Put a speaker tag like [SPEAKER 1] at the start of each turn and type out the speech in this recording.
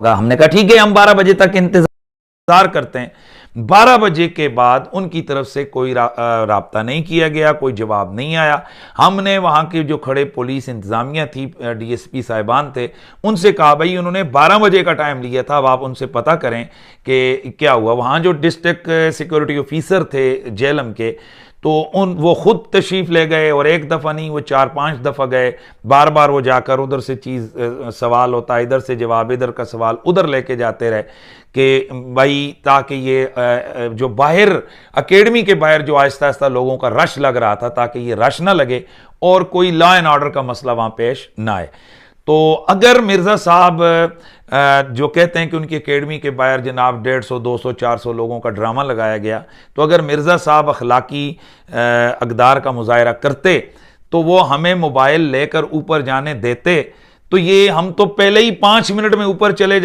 [SPEAKER 1] हमने कहा ठीक है, हम 12 बजे तक इंतजार करते हैं। 12 बजे के बाद उनकी तरफ से कोई राब्ता नहीं किया गया, कोई जवाब नहीं आया। हमने वहां के जो खड़े पुलिस इंतजामिया थी, डीएसपी साहिबान थे, उनसे कहा भाई उन्होंने 12 बजे का टाइम लिया था, अब आप उनसे पता करें कि क्या हुआ। वहां जो डिस्ट्रिक्ट सिक्योरिटी ऑफिसर थे जेएलएम के, तो वो खुद तशरीफ ले गए और एक दफ़ा नहीं वो 4-5 दफ़ा गए। बार बार वो जाकर उधर से चीज़ सवाल होता, इधर से जवाब, इधर का सवाल उधर लेके जाते रहे कि भाई, ताकि ये जो बाहर अकेडमी के बाहर जो आहिस्ता आहिस्ता लोगों का रश लग रहा था, ताकि ये रश ना लगे और कोई लॉ एंड ऑर्डर का मसला वहाँ पेश ना आए। तो अगर मिर्ज़ा साहब जो कहते हैं कि उनकी एकेडमी के बाहर जनाब 150, 200, 400 लोगों का ड्रामा लगाया गया, तो अगर मिर्ज़ा साहब अखलाकी अक़दार का मुज़ाहिरा करते तो वो हमें मोबाइल लेकर ऊपर जाने देते, तो ये हम तो पहले ही 5 मिनट में ऊपर चले